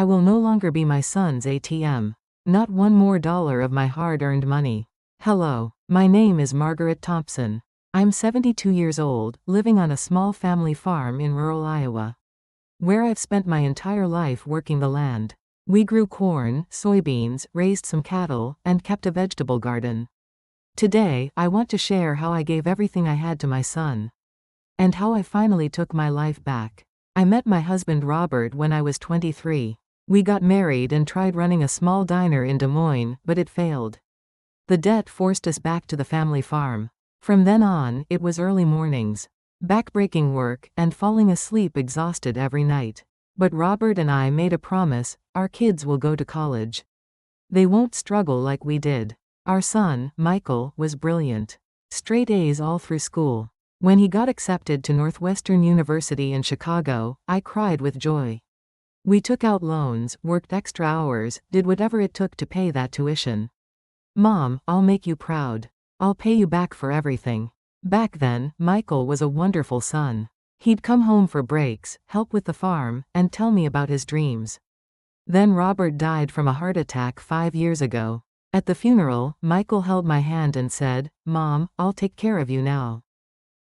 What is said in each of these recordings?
will no longer be my son's ATM. Not one more dollar of my hard-earned money. Hello, my name is Margaret Thompson. I'm 72 years old, living on a small family farm in rural Iowa, where I've spent my entire life working the land. We grew corn, soybeans, raised some cattle, and kept a vegetable garden. Today, I want to share how I gave everything I had to my son, and how I finally took my life back. I met my husband Robert when I was 23. We got married and tried running a small diner in Des Moines, but it failed. The debt forced us back to the family farm. From then on, it was early mornings, backbreaking work, and falling asleep exhausted every night. But Robert and I made a promise: our kids will go to college. They won't struggle like we did. Our son, Michael, was brilliant. Straight A's all through school. When he got accepted to Northwestern University in Chicago, I cried with joy. We took out loans, worked extra hours, did whatever it took to pay that tuition. Mom, I'll make you proud. I'll pay you back for everything. Back then, Michael was a wonderful son. He'd come home for breaks, help with the farm, and tell me about his dreams. Then Robert died from a heart attack 5 years ago. At the funeral, Michael held my hand and said, "Mom, I'll take care of you now.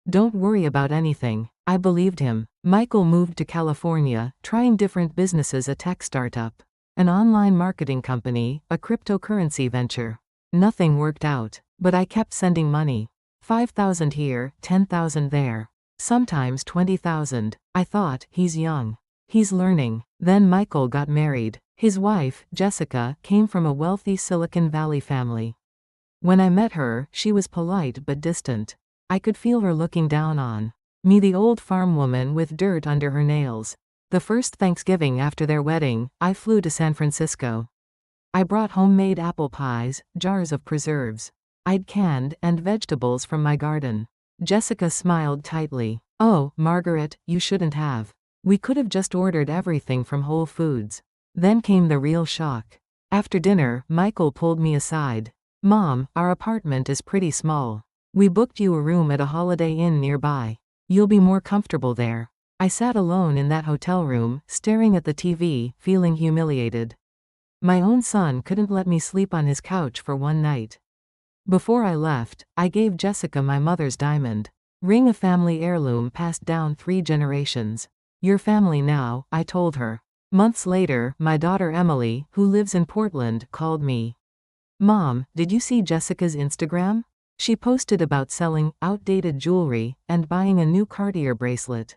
Don't worry about anything." I believed him. Michael moved to California, trying different businesses: a tech startup, an online marketing company, a cryptocurrency venture. Nothing worked out, but I kept sending money. 5,000 here, 10,000 there, sometimes 20,000. I thought, he's young, he's learning. Then Michael got married. His wife, Jessica, came from a wealthy Silicon Valley family. When I met her, she was polite but distant. I could feel her looking down on me, the old farm woman with dirt under her nails. The first Thanksgiving after their wedding, I flew to San Francisco. I brought homemade apple pies, jars of preserves I'd canned, and vegetables from my garden. Jessica smiled tightly. "Oh, Margaret, you shouldn't have. We could have just ordered everything from Whole Foods." Then came the real shock. After dinner, Michael pulled me aside. "Mom, our apartment is pretty small. We booked you a room at a Holiday Inn nearby. You'll be more comfortable there." I sat alone in that hotel room, staring at the TV, feeling humiliated. My own son couldn't let me sleep on his couch for one night. Before I left, I gave Jessica my mother's diamond ring, a family heirloom passed down 3 generations. "Your family now," I told her. Months later, my daughter Emily, who lives in Portland, called me. "Mom, did you see Jessica's Instagram? She posted about selling outdated jewelry and buying a new Cartier bracelet."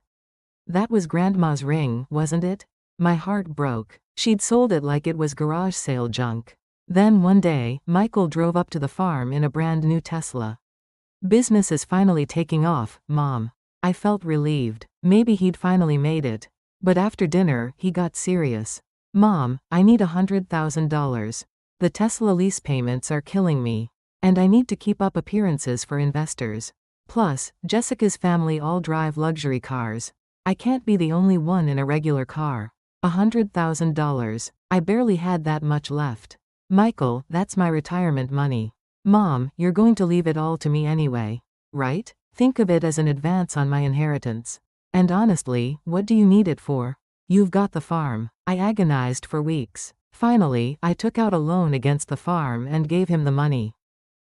"That was Grandma's ring, wasn't it?" My heart broke. She'd sold it like it was garage sale junk. Then one day, Michael drove up to the farm in a brand new Tesla. "Business is finally taking off, Mom." I felt relieved. Maybe he'd finally made it. But after dinner, he got serious. "Mom, I need $100,000. The Tesla lease payments are killing me. And I need to keep up appearances for investors. Plus, Jessica's family all drive luxury cars. I can't be the only one in a regular car. $100,000. I barely had that much left. Michael, that's my retirement money. Mom, you're going to leave it all to me anyway, right? Think of it as an advance on my inheritance. And honestly, what do you need it for? You've got the farm." I agonized for weeks. Finally, I took out a loan against the farm and gave him the money.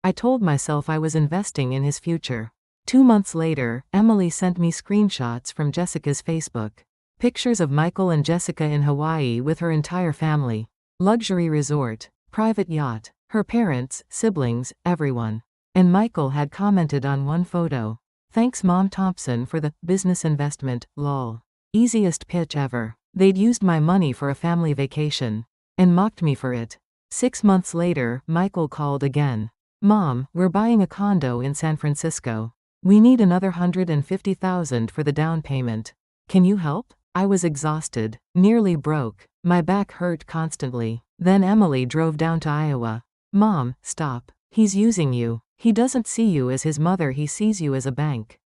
I told myself I was investing in his future. 2 months later, Emily sent me screenshots from Jessica's Facebook. Pictures of Michael and Jessica in Hawaii with her entire family. Luxury resort, private yacht, her parents, siblings, everyone. And Michael had commented on one photo, "Thanks Mom Thompson for the business investment, lol. Easiest pitch ever." They'd used my money for a family vacation and mocked me for it. 6 months later, Michael called again. "Mom, we're buying a condo in San Francisco. We need another $150,000 for the down payment. Can you help?" I was exhausted, nearly broke. My back hurt constantly. Then Emily drove down to Iowa. "Mom, stop. He's using you. He doesn't see you as his mother, he sees you as a bank.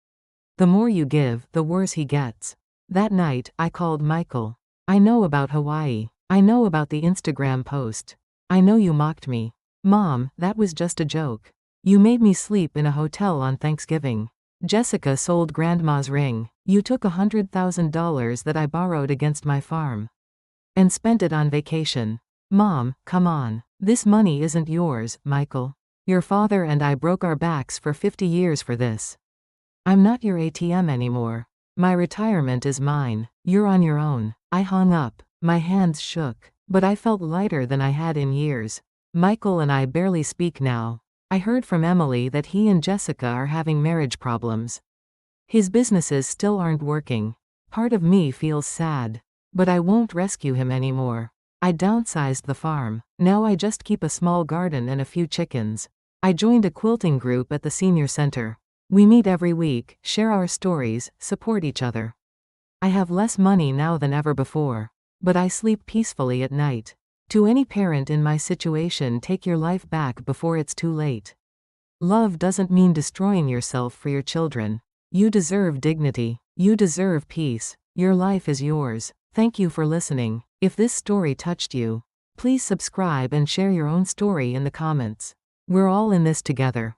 The more you give, the worse he gets." That night, I called Michael. "I know about Hawaii. I know about the Instagram post. I know you mocked me. Mom, that was just a joke. You made me sleep in a hotel on Thanksgiving. Jessica sold Grandma's ring. You took $100,000 that I borrowed against my farm. and spent it on vacation. Mom, come on. This money isn't yours, Michael. Your father and I broke our backs for 50 years for this. I'm not your ATM anymore. My retirement is mine. You're on your own. I hung up. My hands shook, but I felt lighter than I had in years. Michael and I barely speak now. I heard from Emily that he and Jessica are having marriage problems. His businesses still aren't working. Part of me feels sad. But I won't rescue him anymore. I downsized the farm. Now I just keep a small garden and a few chickens. I joined a quilting group at the senior center. We meet every week, share our stories, support each other. I have less money now than ever before. But I sleep peacefully at night. To any parent in my situation, take your life back before it's too late. Love doesn't mean destroying yourself for your children. You deserve dignity. You deserve peace. Your life is yours. Thank you for listening. If this story touched you, please subscribe and share your own story in the comments. We're all in this together.